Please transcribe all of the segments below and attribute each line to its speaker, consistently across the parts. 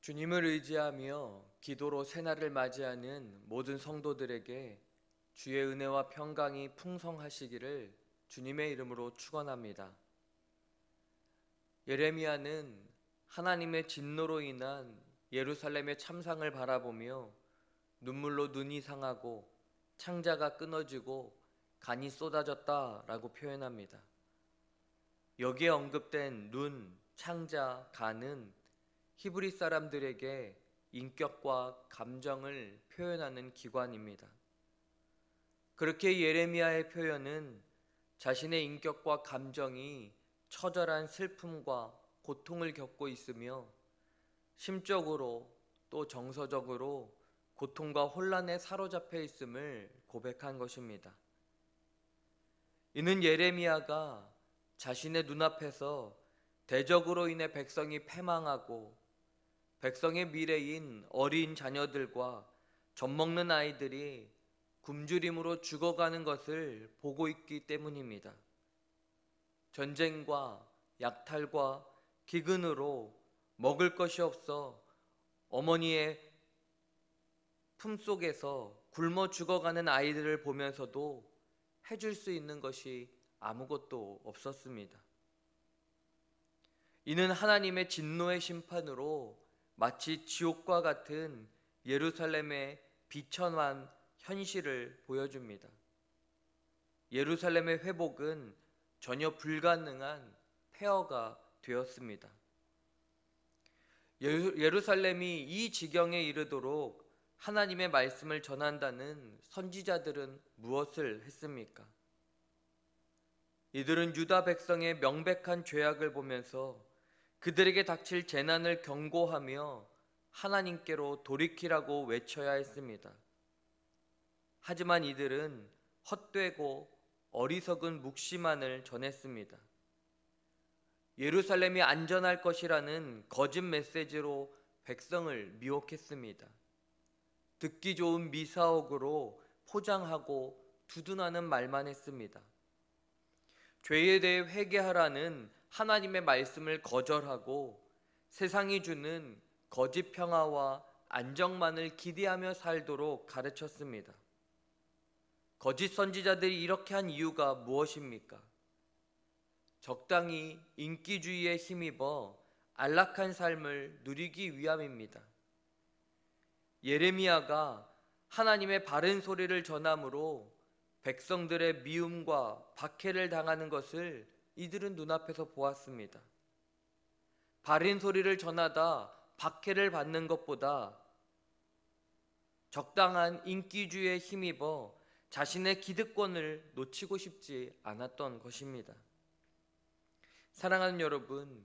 Speaker 1: 주님을 의지하며 기도로 새날을 맞이하는 모든 성도들에게 주의 은혜와 평강이 풍성하시기를 주님의 이름으로 축원합니다. 예레미야는 하나님의 진노로 인한 예루살렘의 참상을 바라보며 눈물로 눈이 상하고 창자가 끊어지고 간이 쏟아졌다라고 표현합니다. 여기에 언급된 눈, 창자, 간은 히브리 사람들에게 인격과 감정을 표현하는 기관입니다. 그렇게 예레미야의 표현은 자신의 인격과 감정이 처절한 슬픔과 고통을 겪고 있으며 심적으로 또 정서적으로 고통과 혼란에 사로잡혀 있음을 고백한 것입니다. 이는 예레미야가 자신의 눈앞에서 대적으로 인해 백성이 패망하고 백성의 미래인 어린 자녀들과 젖먹는 아이들이 굶주림으로 죽어가는 것을 보고 있기 때문입니다. 전쟁과 약탈과 기근으로 먹을 것이 없어 어머니의 품속에서 굶어 죽어가는 아이들을 보면서도 해줄 수 있는 것이 아무것도 없었습니다. 이는 하나님의 진노의 심판으로 마치 지옥과 같은 예루살렘의 비천한 현실을 보여줍니다. 예루살렘의 회복은 전혀 불가능한 폐허가 되었습니다. 예루살렘이 이 지경에 이르도록 하나님의 말씀을 전한다는 선지자들은 무엇을 했습니까? 이들은 유다 백성의 명백한 죄악을 보면서 그들에게 닥칠 재난을 경고하며 하나님께로 돌이키라고 외쳐야 했습니다. 하지만 이들은 헛되고 어리석은 묵시만을 전했습니다. 예루살렘이 안전할 것이라는 거짓 메시지로 백성을 미혹했습니다. 듣기 좋은 미사옥으로 포장하고 두둔하는 말만 했습니다. 죄에 대해 회개하라는 하나님의 말씀을 거절하고 세상이 주는 거짓 평화와 안정만을 기대하며 살도록 가르쳤습니다. 거짓 선지자들이 이렇게 한 이유가 무엇입니까? 적당히 인기주의에 힘입어 안락한 삶을 누리기 위함입니다. 예레미야가 하나님의 바른 소리를 전함으로 백성들의 미움과 박해를 당하는 것을 이들은 눈앞에서 보았습니다. 바른 소리를 전하다 박해를 받는 것보다 적당한 인기주의에 힘입어 자신의 기득권을 놓치고 싶지 않았던 것입니다. 사랑하는 여러분,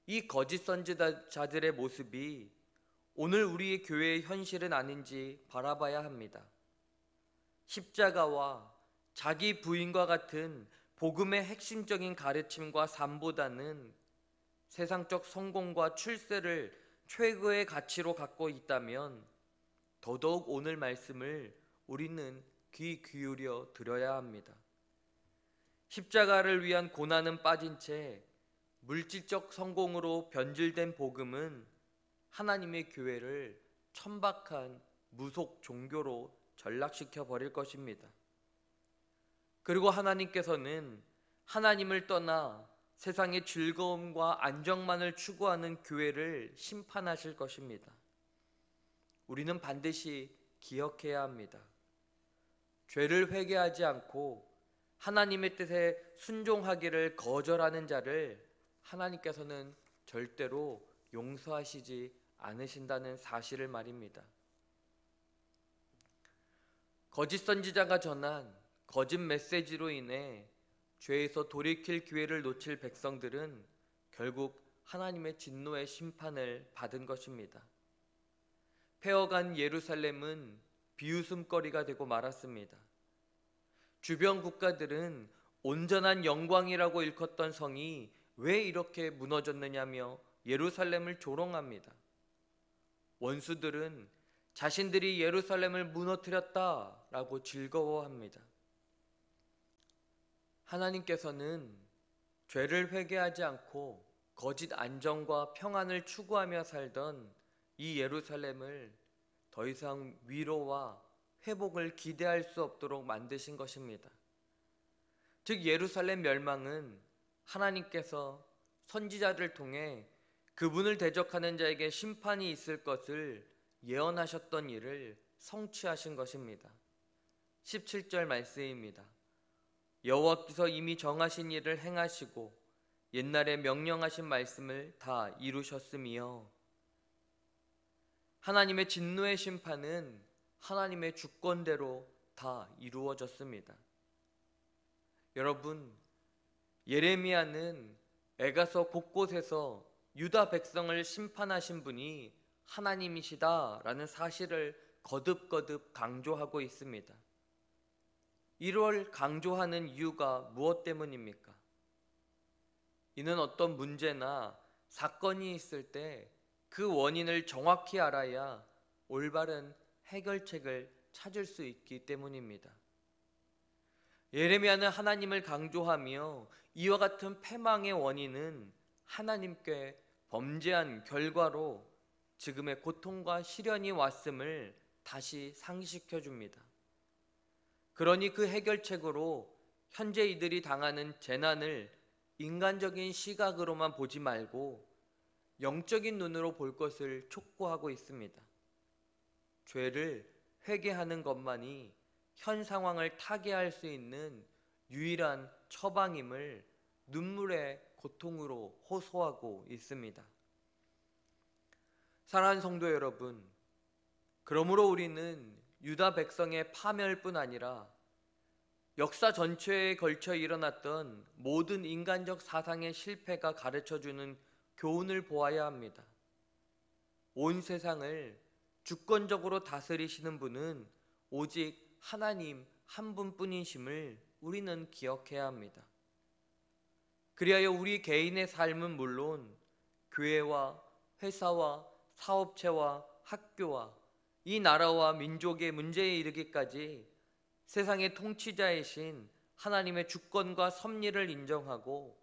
Speaker 1: 이 거짓 선지자들의 모습이 오늘 우리의 교회의 현실은 아닌지 바라봐야 합니다. 십자가와 자기 부인과 같은 복음의 핵심적인 가르침과 삶보다는 세상적 성공과 출세를 최고의 가치로 갖고 있다면 더더욱 오늘 말씀을 우리는 귀 기울여 들어야 합니다. 십자가를 위한 고난은 빠진 채 물질적 성공으로 변질된 복음은 하나님의 교회를 천박한 무속 종교로 전락시켜 버릴 것입니다. 그리고 하나님께서는 하나님을 떠나 세상의 즐거움과 안정만을 추구하는 교회를 심판하실 것입니다. 우리는 반드시 기억해야 합니다. 죄를 회개하지 않고 하나님의 뜻에 순종하기를 거절하는 자를 하나님께서는 절대로 용서하시지 않으신다는 사실을 말입니다. 거짓 선지자가 전한 거짓 메시지로 인해 죄에서 돌이킬 기회를 놓칠 백성들은 결국 하나님의 진노의 심판을 받은 것입니다. 폐허간 예루살렘은 비웃음거리가 되고 말았습니다. 주변 국가들은 온전한 영광이라고 일컫던 성이 왜 이렇게 무너졌느냐며 예루살렘을 조롱합니다. 원수들은 자신들이 예루살렘을 무너뜨렸다라고 즐거워합니다. 하나님께서는 죄를 회개하지 않고 거짓 안정과 평안을 추구하며 살던 이 예루살렘을 더 이상 위로와 회복을 기대할 수 없도록 만드신 것입니다. 즉 예루살렘 멸망은 하나님께서 선지자를 통해 그분을 대적하는 자에게 심판이 있을 것을 예언하셨던 일을 성취하신 것입니다. 17절 말씀입니다. 여호와께서 이미 정하신 일을 행하시고 옛날에 명령하신 말씀을 다 이루셨음이요. 하나님의 진노의 심판은 하나님의 주권대로 다 이루어졌습니다. 여러분, 예레미야는 애가서 곳곳에서 유다 백성을 심판하신 분이 하나님이시다라는 사실을 거듭거듭 강조하고 있습니다. 이를 강조하는 이유가 무엇 때문입니까? 이는 어떤 문제나 사건이 있을 때 그 원인을 정확히 알아야 올바른 해결책을 찾을 수 있기 때문입니다. 예레미야는 하나님을 강조하며 이와 같은 패망의 원인은 하나님께 범죄한 결과로 지금의 고통과 시련이 왔음을 다시 상기시켜 줍니다. 그러니 그 해결책으로 현재 이들이 당하는 재난을 인간적인 시각으로만 보지 말고 영적인 눈으로 볼 것을 촉구하고 있습니다. 죄를 회개하는 것만이 현 상황을 타개할 수 있는 유일한 처방임을 눈물의 고통으로 호소하고 있습니다. 사랑하는 성도 여러분, 그러므로 우리는 유다 백성의 파멸뿐 아니라 역사 전체에 걸쳐 일어났던 모든 인간적 사상의 실패가 가르쳐주는 교훈을 보아야 합니다. 온 세상을 주권적으로 다스리시는 분은 오직 하나님 한 분뿐이심을 우리는 기억해야 합니다. 그리하여 우리 개인의 삶은 물론 교회와 회사와 사업체와 학교와 이 나라와 민족의 문제에 이르기까지 세상의 통치자이신 하나님의 주권과 섭리를 인정하고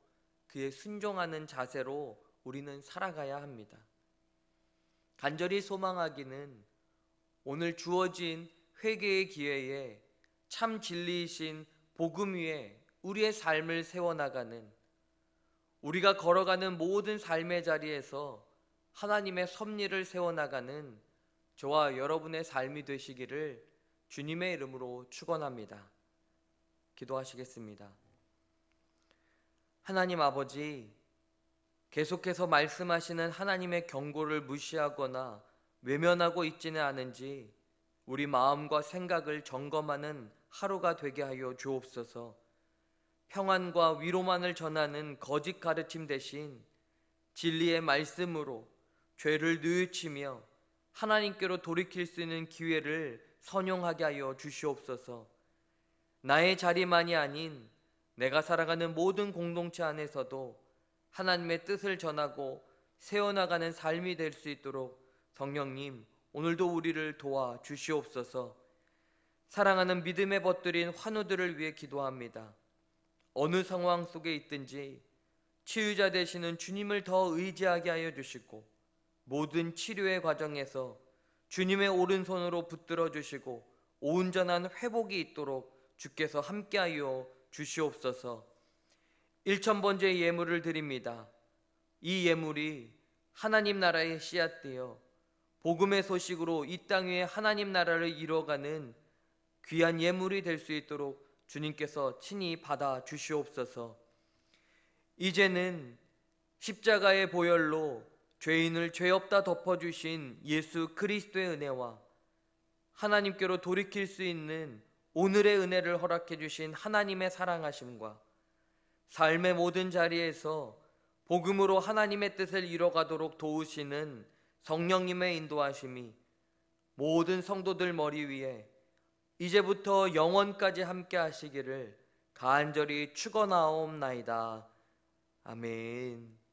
Speaker 1: 그에 순종하는 자세로 우리는 살아가야 합니다. 간절히 소망하기는 오늘 주어진 회개의 기회에 참 진리이신 복음 위에 우리의 삶을 세워나가는, 우리가 걸어가는 모든 삶의 자리에서 하나님의 섭리를 세워나가는 저와 여러분의 삶이 되시기를 주님의 이름으로 축원합니다. 기도하시겠습니다. 하나님 아버지, 계속해서 말씀하시는 하나님의 경고를 무시하거나 외면하고 있지는 않은지 우리 마음과 생각을 점검하는 하루가 되게 하여 주옵소서. 평안과 위로만을 전하는 거짓 가르침 대신 진리의 말씀으로 죄를 뉘우치며 하나님께로 돌이킬 수 있는 기회를 선용하게 하여 주시옵소서. 나의 자리만이 아닌 내가 살아가는 모든 공동체 안에서도 하나님의 뜻을 전하고 세워나가는 삶이 될 수 있도록 성령님, 오늘도 우리를 도와 주시옵소서. 사랑하는 믿음에 벗들인 환우들을 위해 기도합니다. 어느 상황 속에 있든지 치유자 되시는 주님을 더 의지하게 하여 주시고 모든 치료의 과정에서 주님의 오른손으로 붙들어 주시고 온전한 회복이 있도록 주께서 함께하여 주시옵소서. 1000번째 예물을 드립니다. 이 예물이 하나님 나라의 씨앗되어 복음의 소식으로 이 땅 위에 하나님 나라를 이루어가는 귀한 예물이 될 수 있도록 주님께서 친히 받아 주시옵소서. 이제는 십자가의 보혈로 죄인을 죄 없다 덮어주신 예수 그리스도의 은혜와 하나님께로 돌이킬 수 있는 오늘의 은혜를 허락해 주신 하나님의 사랑하심과 삶의 모든 자리에서 복음으로 하나님의 뜻을 이뤄가도록 도우시는 성령님의 인도하심이 모든 성도들 머리 위에 이제부터 영원까지 함께 하시기를 간절히 축원하옵나이다. 아멘.